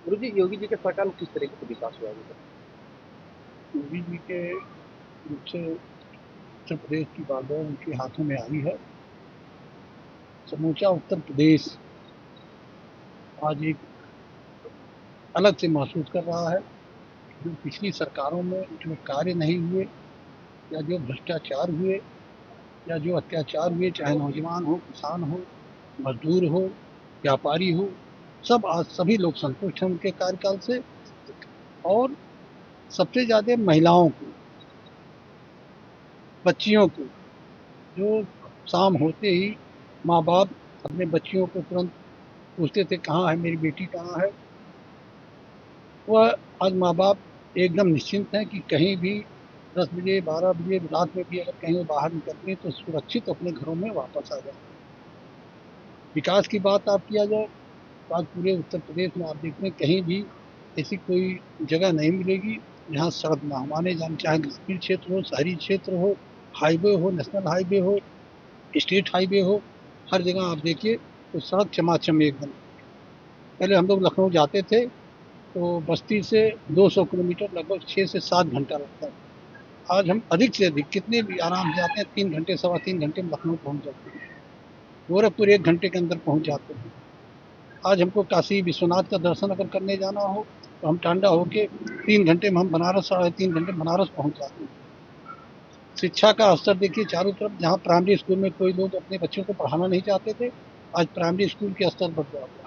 गुरु जी, योगी जी के सरकार में किस तरीके से विकास हुआ है अभी तक? योगी जी के रूप से उत्तर प्रदेश की बागडोर उनके हाथों में आई है। समूचा उत्तर प्रदेश आज एक अलग से महसूस कर रहा है। जो पिछली सरकारों में जो कार्य नहीं हुए या जो भ्रष्टाचार हुए या जो अत्याचार हुए, चाहे नौजवान हो, किसान हो, मजदूर हो, व्यापारी हो, सब आज सभी लोग संतुष्ट हैं उनके कार्यकाल से। और सबसे ज़्यादा महिलाओं को, बच्चियों को, जो शाम होते ही माँ बाप अपने बच्चियों को तुरंत पूछते थे कहाँ है मेरी बेटी, कहाँ है। वह आज माँ बाप एकदम निश्चिंत हैं कि कहीं भी 10 बजे 12 बजे रात में भी अगर कहीं वो बाहर निकलते हैं तो सुरक्षित अपने घरों में वापस आ जाए। विकास की बात आप किया जाए तो आज पूरे उत्तर प्रदेश में आप देखते हैं कहीं भी ऐसी कोई जगह नहीं मिलेगी जहाँ सड़क ना हो। माने जाए चाहे ग्रामीण क्षेत्र हो, शहरी क्षेत्र हो, हाईवे हो, नेशनल हाईवे हो, स्टेट हाईवे हो, हर जगह आप देखिए तो सड़क चमाचम एकदम। पहले हम लोग लखनऊ जाते थे तो बस्ती से 200 किलोमीटर लगभग 6 से 7 घंटा लगता है। आज हम अधिक से अधिक कितने भी आराम से जाते हैं, 3 घंटे, सवा 3 घंटे में लखनऊ पहुंच जाते हैं। गोरखपुर 1 घंटे के अंदर पहुंच जाते हैं। आज हमको काशी विश्वनाथ का दर्शन अगर करने जाना हो तो हम टांडा होके 3 घंटे में हम बनारस, 3.5 घंटे बनारस पहुंच जाते हैं। शिक्षा का स्तर देखिए चारों तरफ, जहाँ प्राइमरी स्कूल में कोई लोग अपने बच्चों को पढ़ाना नहीं चाहते थे, आज प्राइमरी स्कूल के स्तर बढ़ गया हुआ है।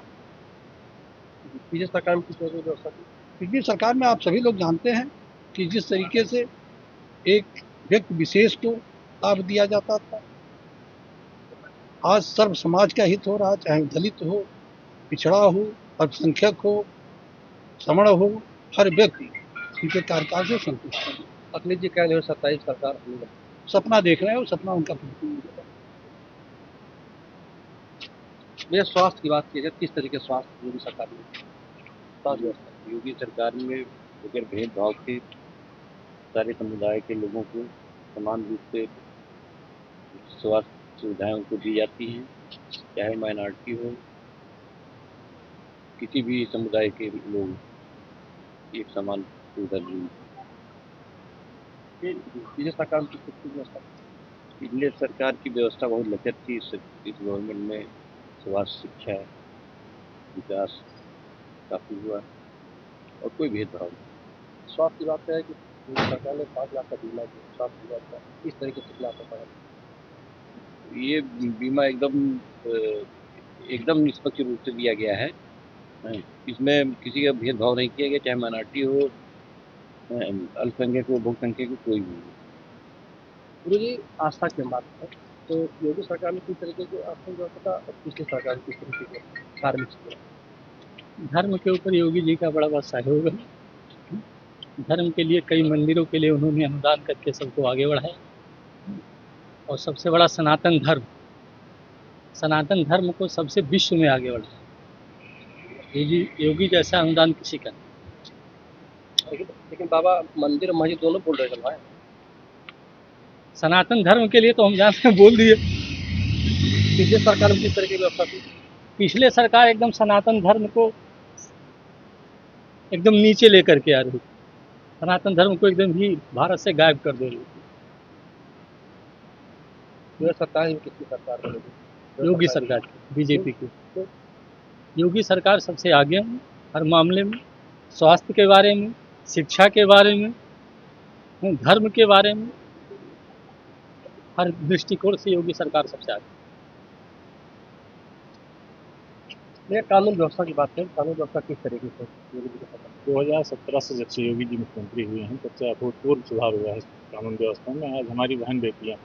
पिछली सरकार में किस तरह की व्यवस्था थी? पिछली सरकार में आप सभी लोग जानते हैं कि जिस तरीके से एक व्यक्ति विशेष को लाभ दिया जाता था, आज सर्व समाज का हित हो रहा है, चाहे दलित हो, पिछड़ा हो, अल्पसंख्यक हो, श्रमण हो, हर व्यक्ति उनके कार्यकाल से संतुष्ट है। अखिलेश जी कह रहे हो 27 सरकार होने वाली। सपना देख रहे हैं और सपना उनका पूर्ण होगा। भैया, स्वास्थ्य की बात की जाए, किस तरीके से स्वास्थ्य योगी सरकार में स्वास्थ्य व्यवस्था? योगी सरकार में बगैर भेदभाव के सारे समुदाय के लोगों को समान रूप से स्वास्थ्य सुविधाएं उनको दी जाती हैं, चाहे माइनॉरिटी हो, किसी भी समुदाय के लोग एक समान सुविधा दी। पिछली सरकार में किस तरीके की व्यवस्था? पिछले सरकार की व्यवस्था बहुत लचर थी। इस गवर्नमेंट में स्वास्थ्य, शिक्षा, विकास काफी हुआ और कोई भेदभाव नहीं। स्वास्थ्य की बात है कि सरकार ने 5 लाख का बीमा किया स्वास्थ्य विभाग का, किस तरीके से लाभ होता है? ये बीमा एकदम निष्पक्ष रूप से दिया गया है। इसमें किसी का भेदभाव नहीं किया गया, चाहे माइनॉरिटी हो, अल्पसंख्यक हो, बहुसंख्यक हो, कोई भी हो। गुरु जी, आस्था की हम बात करें तो योगी सरकार में किस तरीके की आस्था की व्यवस्था था और पिछली सरकार में किस तरीके के धार्मिक स्थल? धर्म के ऊपर योगी जी का बड़ा सहयोग है। धर्म के लिए कई मंदिरों के लिए उन्होंने अनुदान करके सबको आगे बढ़ाया। और सबसे बड़ा सनातन धर्म को सबसे विश्व में आगे बढ़ाया। योगी जैसा अनुदान किसी का नहीं। लेकिन बाबा मंदिर और मस्जिद दोनों बोल रहे चलवाए। सनातन धर्म के लिए तो हम जानते हैं, बोल दिए। पिछले सरकार में किस तरह की व्यवस्था थी? पिछले सरकार एकदम सनातन धर्म को एकदम नीचे लेकर के आ रही थी। सनातन धर्म को एकदम ही भारत से गायब कर दे रही थी। 2027 में किसकी सरकार बनेगी? योगी सरकार की, बीजेपी की। योगी सरकार सबसे आगे है हर मामले में, स्वास्थ्य के बारे में, शिक्षा के बारे में, धर्म के बारे में, हर दृष्टिकोण से योगी सरकार सबसे आगे। मैं कानून व्यवस्था की बात करें, कानून व्यवस्था किस तरीके से योगी जी के सरकार? 2017 से जब से योगी जी मुख्यमंत्री हुए हैं तब से अभूतपूर्व सुधार हुआ है कानून व्यवस्था में। आज हमारी बहन बेटियाँ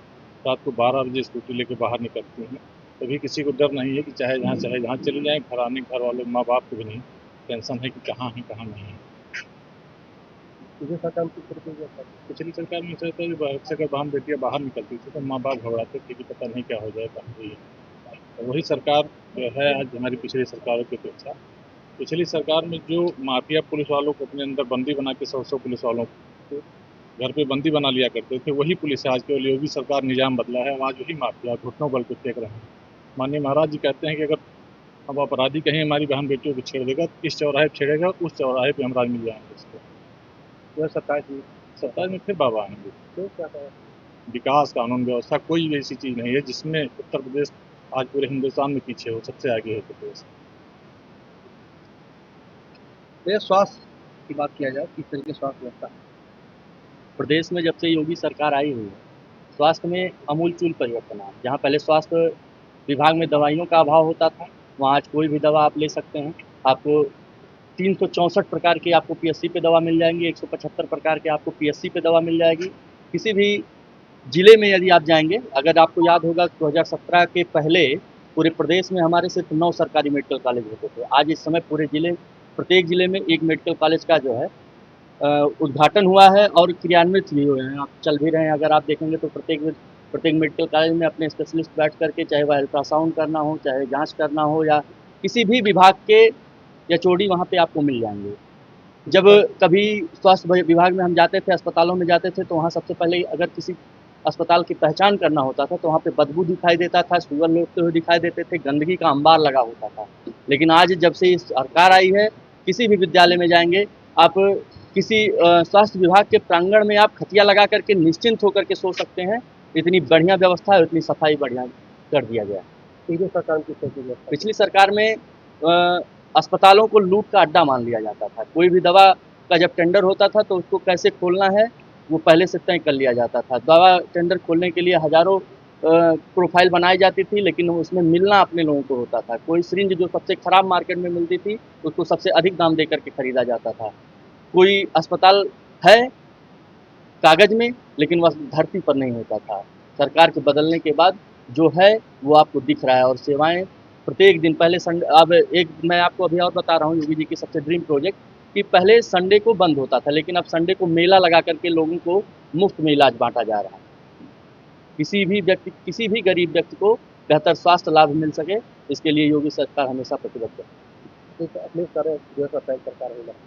रात को 12 बजे स्कूटी लेके बाहर निकलती हैं, कभी किसी को डर नहीं है कि चाहे जहाँ चली जाएँ, घर वालों माँ बाप को भी नहीं टेंशन है कि कहाँ है कहाँ नहीं है। पिछली सरकार में किस तरीके की व्यवस्था थी? पिछली सरकार में ऐसा होता है कि अक्सर बहन बेटियाँ बाहर निकलती थी तो माँ बाप घबराते थे कि पता नहीं क्या हो जाए, कहाँ गई है। तो वही सरकार जो है आज हमारी पिछली सरकारों की अपेक्षा। पिछली सरकार में जो माफिया पुलिस वालों को अपने अंदर बंदी बना के 100 पुलिस वालों को घर पे बंदी बना लिया करते थे, वही पुलिस है। आज केवल योगी सरकार निजाम बदला है, आज वही माफिया घुटनों बल पे फेंक रहे हैं। माननीय महाराज जी कहते हैं कि अगर अब अपराधी कहीं हमारी बहन बेटियों को छेड़ देगा, इस चौराहे पर छेड़ेगा, उस चौराहे पे हम राज मिल जाएंगे उसको। 2027 में फिर बाबा आएंगे। तो क्या कहें? विकास, कानून व्यवस्था, कोई भी ऐसी चीज़ नहीं है जिसमें उत्तर प्रदेश आज पूरे हिंदुस्तान में पीछे हो, सबसे आगे है उत्तर प्रदेश। तो स्वास्थ्य की बात किया जाए, किस तरीके स्वास्थ्य व्यवस्था है? प्रदेश में जब से योगी सरकार आई हुई है, स्वास्थ्य में आमूलचूल परिवर्तन आया। जहाँ पहले स्वास्थ्य विभाग में दवाइयों का अभाव होता था, वहाँ आज कोई भी दवा आप ले सकते हैं। आपको 364 प्रकार की आपको पीएससी पे दवा मिल जाएंगी, 175 प्रकार के आपको पीएससी पे दवा मिल जाएगी। किसी भी जिले में यदि आप जाएंगे, अगर आपको याद होगा 2017 के पहले पूरे प्रदेश में हमारे सिर्फ 9 सरकारी मेडिकल कॉलेज होते थे। आज इस समय पूरे जिले, प्रत्येक जिले में एक मेडिकल कॉलेज का जो है उद्घाटन हुआ है और क्रियान्वित भी हुए हैं। आप चल भी रहे हैं, अगर आप देखेंगे तो प्रत्येक मेडिकल कॉलेज में अपने स्पेशलिस्ट बैठ करके, चाहे वह अल्ट्रासाउंड करना हो, चाहे जांच करना हो, या किसी भी विभाग के एचओडी वहाँ पे आपको मिल जाएंगे। जब कभी स्वास्थ्य विभाग में हम जाते थे, अस्पतालों में जाते थे, तो वहाँ सबसे पहले अगर किसी अस्पताल की पहचान करना होता था तो वहाँ पे बदबू दिखाई देता था, सुअर लौटते हुए दिखाई देते थे, गंदगी का अंबार लगा होता था। लेकिन आज जब से इस सरकार आई है, किसी भी विद्यालय में जाएंगे आप, किसी स्वास्थ्य विभाग के प्रांगण में आप खटिया लगा करके निश्चिंत होकर के सो सकते हैं। इतनी बढ़िया व्यवस्था है, इतनी सफाई बढ़िया कर दिया गया। पिछली सरकार में अस्पतालों को लूट का अड्डा मान लिया जाता था। कोई भी दवा का जब टेंडर होता था तो उसको कैसे खोलना है वो पहले से तय कर लिया जाता था। दवा टेंडर खोलने के लिए हज़ारों प्रोफाइल बनाई जाती थी, लेकिन उसमें मिलना अपने लोगों को होता था। कोई सिरिंज जो सबसे ख़राब मार्केट में मिलती थी उसको सबसे अधिक दाम दे करके ख़रीदा जाता था। कोई अस्पताल है कागज़ में, लेकिन वह धरती पर नहीं होता था। सरकार के बदलने के बाद जो है वो आपको दिख रहा है, और सेवाएं प्रत्येक दिन, पहले संडे, अब एक मैं आपको अभी और बता रहा हूँ योगी जी की सबसे ड्रीम प्रोजेक्ट, कि पहले संडे को बंद होता था, लेकिन अब संडे को मेला लगा करके लोगों को मुफ्त में इलाज बांटा जा रहा है। किसी भी गरीब व्यक्ति को बेहतर स्वास्थ्य लाभ मिल सके, इसके लिए योगी सरकार हमेशा प्रतिबद्ध है।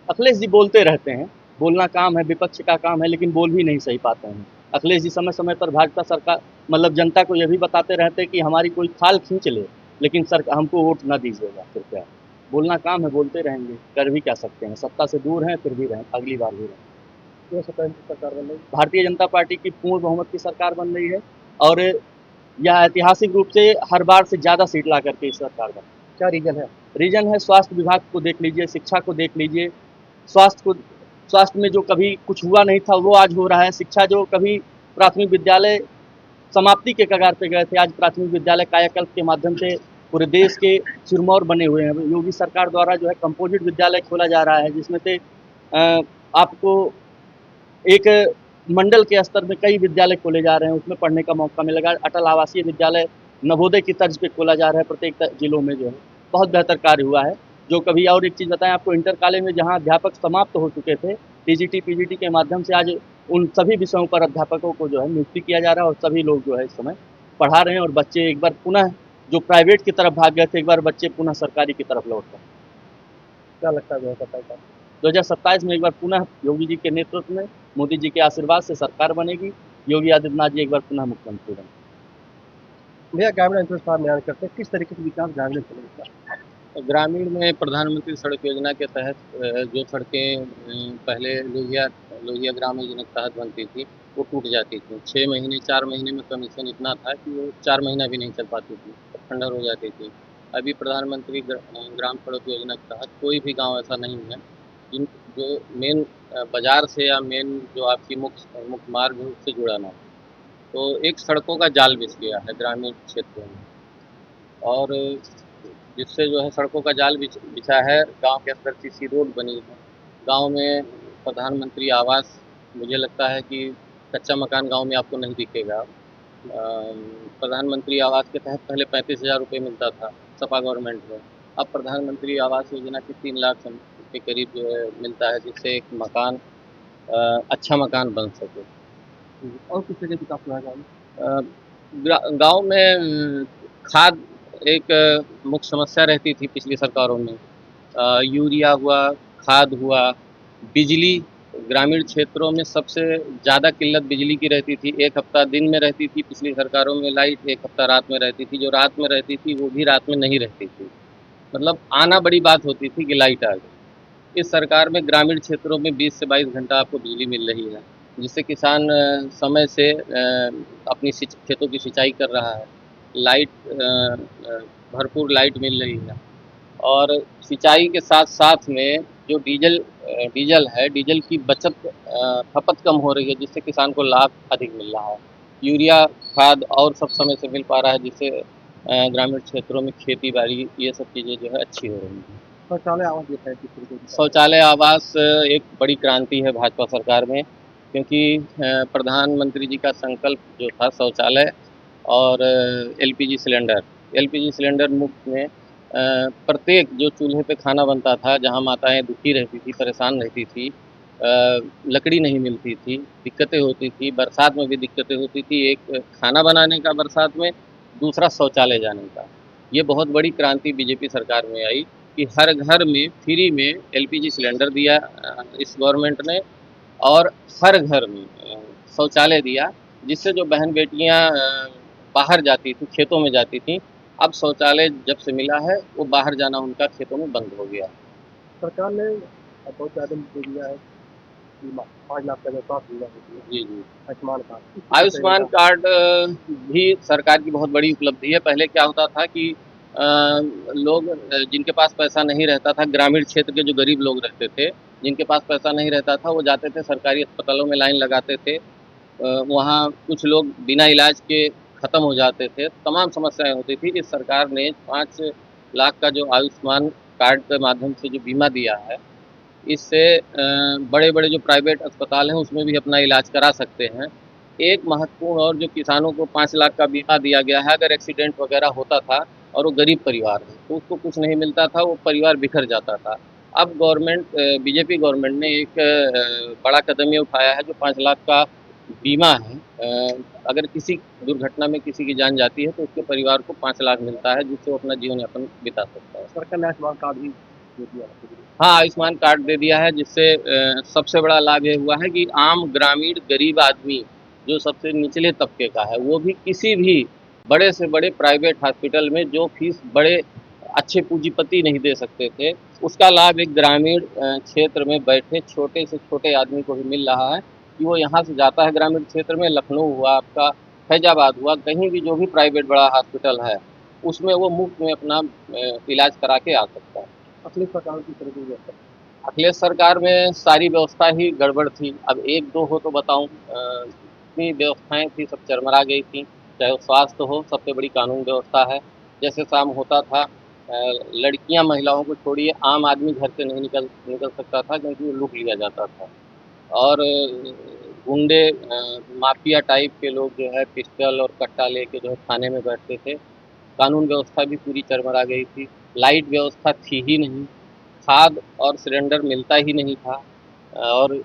अखिलेश जी बोलते रहते हैं, बोलना काम है, विपक्ष का काम है, लेकिन बोल भी नहीं सही पाते हैं। अखिलेश जी समय समय पर भाजपा सरकार मतलब जनता को यह भी बताते रहते हैं कि हमारी कोई खाल खींच ले, लेकिन सर हमको वोट न दीजिएगा कृपया। बोलना काम है, बोलते रहेंगे, कर भी क्या सकते हैं। सत्ता से दूर हैं, फिर भी रहें, अगली बार भी रहें। सरकार बन रही, भारतीय जनता पार्टी की पूर्ण बहुमत की सरकार बन रही है, और यह ऐतिहासिक रूप से हर बार से ज़्यादा सीट ला करके इस सरकार बनी। क्या रीजन है? रीजन है स्वास्थ्य विभाग को देख लीजिए, शिक्षा को देख लीजिए। स्वास्थ्य में जो कभी कुछ हुआ नहीं था वो आज हो रहा है। शिक्षा, जो कभी प्राथमिक विद्यालय समाप्ति के कगार पे गए थे, आज प्राथमिक विद्यालय कायाकल्प के माध्यम से पूरे देश के सिरमौर बने हुए हैं। योगी सरकार द्वारा जो है कंपोजिट विद्यालय खोला जा रहा है, जिसमें से आपको एक मंडल के स्तर में कई विद्यालय खोले जा रहे हैं, उसमें पढ़ने का मौका मिलेगा। अटल आवासीय विद्यालय नवोदय की तर्ज पे खोला जा रहा है प्रत्येक जिलों में, जो है बहुत बेहतर कार्य हुआ है। जो कभी, और एक चीज़ बताएं आपको, इंटर कॉलेज में जहाँ अध्यापक समाप्त हो चुके थे, टीजीटी पीजीटी के माध्यम से आज उन सभी विषयों पर अध्यापकों को जो है नियुक्ति किया जा रहा है, और सभी लोग जो है इस समय पढ़ा रहे हैं, और बच्चे एक बार पुनः जो प्राइवेट की तरफ भाग गए थे, एक बार बच्चे पुनः सरकारी की तरफ लौट गए। क्या लगता है 2027 में एक बार पुनः योगी जी के नेतृत्व में, मोदी जी के आशीर्वाद से सरकार बनेगी, योगी आदित्यनाथ जी एक बार पुनः मुख्यमंत्री बनेंगे। भैया, ग्रामीण अंचल बयान करते हैं, किस तरीके से विकास ग्रामीण चलेगा? ग्रामीण में प्रधानमंत्री सड़क योजना के तहत जो सड़कें पहले लोहिया ग्राम योजना के तहत बनती थी वो टूट जाती थी। 6 महीने 4 महीने में कमीशन इतना था कि वो 4 महीना भी नहीं चल पाती थी, खंडर हो जाती थी। अभी प्रधानमंत्री ग्राम सड़क योजना के तहत कोई भी गांव ऐसा नहीं है जो मेन बाज़ार से या मेन जो आपकी मुख्य मार्ग है उससे जुड़ा ना हो। तो एक सड़कों का जाल बिछ गया है ग्रामीण क्षेत्रों में, और जिससे जो है सड़कों का जाल बिछा है। गांव के अंदर सीसी रोड बनी है, गांव में प्रधानमंत्री आवास, मुझे लगता है कि कच्चा मकान गांव में आपको नहीं दिखेगा। प्रधानमंत्री आवास के तहत पहले 35,000 रुपये मिलता था सपा गवर्नमेंट में, अब प्रधानमंत्री आवास योजना की 3 लाख के करीब जो है मिलता है, जिससे एक मकान अच्छा मकान बन सके। और किस तरह विकास हुआ गाँव में खाद एक मुख्य समस्या रहती थी पिछली सरकारों में। यूरिया हुआ, खाद हुआ, बिजली, ग्रामीण क्षेत्रों में सबसे ज़्यादा किल्लत बिजली की रहती थी। 1 हफ्ता दिन में रहती थी पिछली सरकारों में लाइट, 1 हफ्ता रात में रहती थी। जो रात में रहती थी वो भी रात में नहीं रहती थी। मतलब आना बड़ी बात होती थी कि लाइट आ गई। इस सरकार में ग्रामीण क्षेत्रों में 20 से 22 घंटा आपको बिजली मिल रही है, जिससे किसान समय से अपनी खेतों की सिंचाई कर रहा है। लाइट भरपूर लाइट मिल रही है, और सिंचाई के साथ साथ में जो डीजल है, डीजल की बचत खपत कम हो रही है, जिससे किसान को लाभ अधिक मिल रहा है। यूरिया खाद और सब समय से मिल पा रहा है, जिससे ग्रामीण क्षेत्रों में खेती बाड़ी ये सब चीज़ें जो है अच्छी हो रही हैं। शौचालय आवास देता है किस तरीके की? शौचालय आवास एक बड़ी क्रांति है भाजपा सरकार में, क्योंकि प्रधानमंत्री जी का संकल्प जो था शौचालय और एलपीजी सिलेंडर मुफ्त में प्रत्येक जो चूल्हे पे खाना बनता था, जहाँ माताएं दुखी रहती थी, परेशान रहती थी, लकड़ी नहीं मिलती थी, दिक्कतें होती थी, बरसात में भी दिक्कतें होती थी, एक खाना बनाने का बरसात में, दूसरा शौचालय जाने का। ये बहुत बड़ी क्रांति बीजेपी सरकार में आई कि हर घर में फ्री में एलपीजी सिलेंडर दिया इस गवर्नमेंट ने, और हर घर में शौचालय दिया, जिससे जो बहन बेटियां बाहर जाती थी, खेतों में जाती थी, अब शौचालय जब से मिला है वो बाहर जाना उनका खेतों में बंद हो गया। सरकार ने बहुत ज़्यादा दे दिया है बीमा, 5 लाख का जो स्वास्थ्य बीमा होती है, जी जी। आयुष्मान कार्ड। आयुष्मान कार्ड भी सरकार की बहुत बड़ी उपलब्धि है। पहले क्या होता था कि लोग जिनके पास पैसा नहीं रहता था, ग्रामीण क्षेत्र के जो गरीब लोग रहते थे, जिनके पास पैसा नहीं रहता था, वो जाते थे सरकारी अस्पतालों में लाइन लगाते थे। वहाँ कुछ लोग बिना इलाज के ख़त्म हो जाते थे, तमाम समस्याएं होती थी। इस सरकार ने 5 लाख का जो आयुष्मान कार्ड के माध्यम से जो बीमा दिया है, इससे बड़े-बड़े जो प्राइवेट अस्पताल हैं उसमें भी अपना इलाज करा सकते हैं। एक महत्वपूर्ण और जो किसानों को 5 लाख का बीमा दिया गया है, अगर एक्सीडेंट वगैरह होता था और वो गरीब परिवार है, तो उसको कुछ नहीं मिलता था, वो परिवार बिखर जाता था। अब बीजेपी गवर्नमेंट ने एक बड़ा कदम ये उठाया है, जो 5 लाख का बीमा है। अगर किसी दुर्घटना में किसी की जान जाती है, तो उसके परिवार को 5 लाख मिलता है, जिससे वो अपना जीवन यापन बिता सकता है। सरकार ने आयुष्मान कार्ड भी दे दिया है। हाँ, आयुष्मान कार्ड दे दिया है, जिससे सबसे बड़ा लाभ ये हुआ है कि आम ग्रामीण गरीब आदमी, जो सबसे निचले तबके का है, वो भी किसी भी बड़े से बड़े प्राइवेट हॉस्पिटल में जो फीस बड़े अच्छे पूंजीपति नहीं दे सकते थे, उसका लाभ एक ग्रामीण क्षेत्र में बैठे छोटे से छोटे आदमी को भी मिल रहा है कि वो यहाँ से जाता है ग्रामीण क्षेत्र में, लखनऊ हुआ आपका, फैजाबाद हुआ, कहीं भी जो भी प्राइवेट बड़ा हॉस्पिटल है, उसमें वो मुफ्त में अपना इलाज करा के आ सकता है। अखिलेश सरकार की तरह की व्यवस्था। अखिलेश सरकार में सारी व्यवस्था ही गड़बड़ थी। अब एक दो हो तो बताऊं, जितनी व्यवस्थाएं थी सब चरमरा गई थी। चाहे वो स्वास्थ्य हो, सबसे बड़ी कानून व्यवस्था है। जैसे शाम होता था, लड़कियां महिलाओं को छोड़िए, आम आदमी घर से नहीं निकल सकता था, क्योंकि वो लूट लिया जाता था। और गुंडे माफिया टाइप के लोग जो है पिस्टल और कट्टा लेके जो है थाने में बैठते थे। कानून व्यवस्था भी पूरी चरमरा गई थी। लाइट व्यवस्था थी ही नहीं, खाद और सिलेंडर मिलता ही नहीं था, और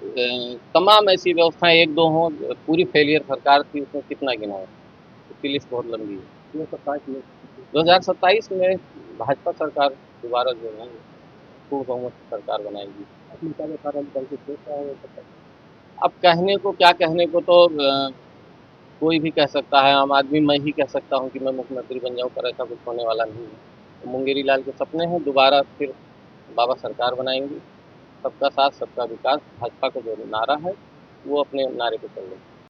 तमाम ऐसी व्यवस्थाएं एक दो हों, पूरी फेलियर सरकार थी, उसमें कितना गिनाएं, उसकी लिस्ट बहुत लंबी है। 2027 में भाजपा सरकार दोबारा जो है पूर्ण बहुमत की सरकार बनाएगी। अब कहने को क्या, कहने को तो कोई भी कह सकता है, आम आदमी मैं ही कह सकता हूँ कि मैं मुख्यमंत्री बन जाऊँ, पर ऐसा कुछ होने वाला नहीं है। तो मुंगेरी लाल के सपने हैं, दोबारा फिर बाबा सरकार बनाएंगे। सबका साथ सबका विकास भाजपा का जो नारा है, वो अपने नारे पे चल रही है।